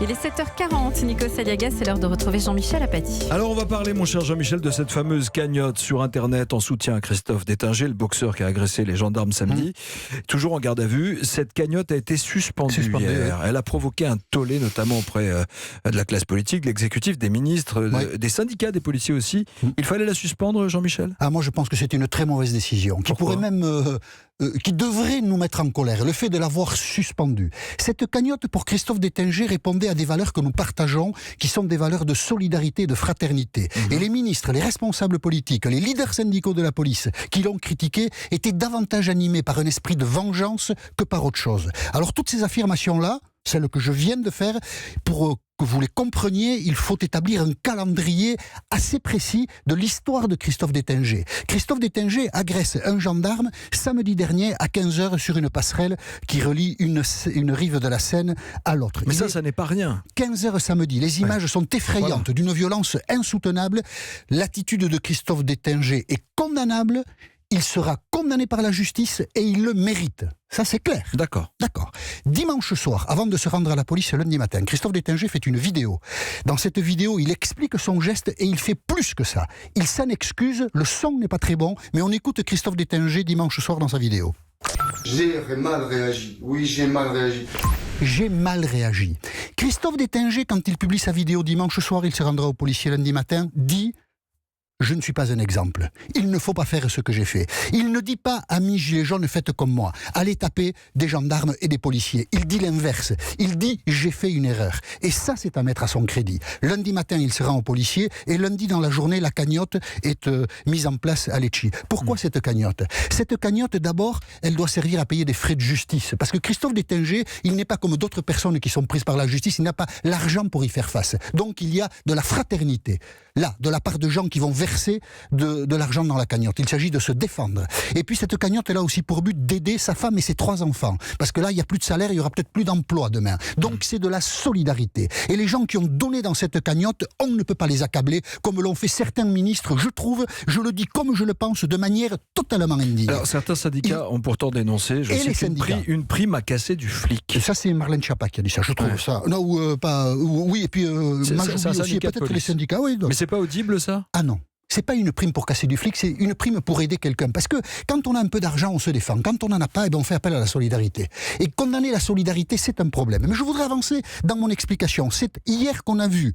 Il est 7h40, Nico Saliaga, c'est l'heure de retrouver Jean-Michel Apathy. Alors on va parler, mon cher Jean-Michel, de cette fameuse cagnotte sur Internet en soutien à Christophe Détinger, le boxeur qui a agressé les gendarmes samedi. Toujours en garde à vue, cette cagnotte a été suspendue hier. Elle a provoqué un tollé, notamment auprès de la classe politique, de l'exécutif, des ministres, des syndicats, des policiers aussi. Il fallait la suspendre, Jean-Michel ? Moi je pense que c'est une très mauvaise décision, qui pourrait même... qui devrait nous mettre en colère, le fait de l'avoir suspendue. Cette cagnotte pour Christophe Détinger répondait à des valeurs que nous partageons, qui sont des valeurs de solidarité et de fraternité. Et les ministres, les responsables politiques, les leaders syndicaux de la police qui l'ont critiqué étaient davantage animés par un esprit de vengeance que par autre chose. Alors toutes ces affirmations-là, celles que je viens de faire, pour que vous les compreniez, il faut établir un calendrier assez précis de l'histoire de Christophe Détinger. Christophe Détinger agresse un gendarme samedi dernier à 15h sur une passerelle qui relie une rive de la Seine à l'autre. Mais ça n'est pas rien. 15h samedi, les images sont effrayantes, d'une violence insoutenable. L'attitude de Christophe Détinger est condamnable. Il sera condamné par la justice et il le mérite. Ça, c'est clair. D'accord. Dimanche soir, avant de se rendre à la police lundi matin, Christophe Détinger fait une vidéo. Dans cette vidéo, il explique son geste et il fait plus que ça. Il s'en excuse, le son n'est pas très bon, mais on écoute Christophe Détinger dimanche soir dans sa vidéo. J'ai mal réagi. Oui, j'ai mal réagi. J'ai mal réagi. Christophe Détinger, quand il publie sa vidéo dimanche soir, il se rendra au policier lundi matin, dit... Je ne suis pas un exemple. Il ne faut pas faire ce que j'ai fait. Il ne dit pas, amis gilets jaunes, faites comme moi. Allez taper des gendarmes et des policiers. Il dit l'inverse. Il dit, j'ai fait une erreur. Et ça, c'est à mettre à son crédit. Lundi matin, il se rend au policier et lundi dans la journée, la cagnotte est mise en place à Lecce. Pourquoi cette cagnotte ? Cette cagnotte, d'abord, elle doit servir à payer des frais de justice. Parce que Christophe Détinger, il n'est pas comme d'autres personnes qui sont prises par la justice. Il n'a pas l'argent pour y faire face. Donc, il y a de la fraternité. Là, de la part de gens qui vont verser de l'argent dans la cagnotte. Il s'agit de se défendre. Et puis cette cagnotte, elle a aussi pour but d'aider sa femme et ses 3 enfants. Parce que là, il n'y a plus de salaire, il y aura peut-être plus d'emploi demain. Donc c'est de la solidarité. Et les gens qui ont donné dans cette cagnotte, on ne peut pas les accabler, comme l'ont fait certains ministres, je trouve, je le dis comme je le pense, de manière totalement indigne. Alors certains syndicats ont pourtant dénoncé, une prime à casser du flic. Et ça, c'est Marlène Schiappa qui a dit ça, je trouve ça. Non, oui, et puis Majoubi aussi, peut-être les syndicats. Oui, mais c'est pas audible, ça ? Ah non. C'est pas une prime pour casser du flic, c'est une prime pour aider quelqu'un. Parce que quand on a un peu d'argent, on se défend. Quand on n'en a pas, on fait appel à la solidarité. Et condamner la solidarité, c'est un problème. Mais je voudrais avancer dans mon explication. C'est hier qu'on a vu,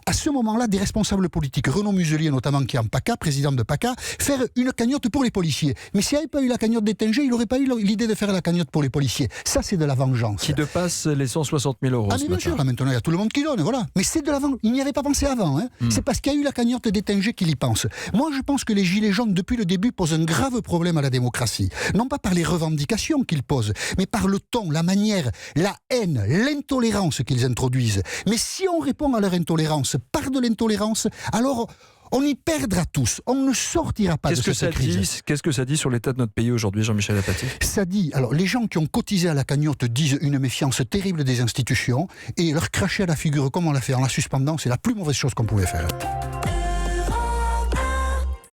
à ce moment-là, des responsables politiques, Renaud Muselier notamment, qui est en PACA, président de PACA, faire une cagnotte pour les policiers. Mais s'il n'y avait pas eu la cagnotte Détinger, il n'aurait pas eu l'idée de faire la cagnotte pour les policiers. Ça, c'est de la vengeance. Qui dépasse les 160 000 euros. Ah mais bien sûr, maintenant il y a tout le monde qui donne, voilà. Mais c'est de la vengeance. Il n'y avait pas pensé avant. C'est parce qu'il y a eu la cagnotte Détinger qu'il y pense. Moi, je pense que les gilets jaunes, depuis le début, posent un grave problème à la démocratie. Non pas par les revendications qu'ils posent, mais par le ton, la manière, la haine, l'intolérance qu'ils introduisent. Mais si on répond à leur intolérance par de l'intolérance, alors on y perdra tous. On ne sortira pas de cette crise. Qu'est-ce que ça dit sur l'état de notre pays aujourd'hui, Jean-Michel Apathy ? Ça dit, alors les gens qui ont cotisé à la cagnotte disent une méfiance terrible des institutions, et leur cracher à la figure comme on l'a fait en la suspendant, c'est la plus mauvaise chose qu'on pouvait faire.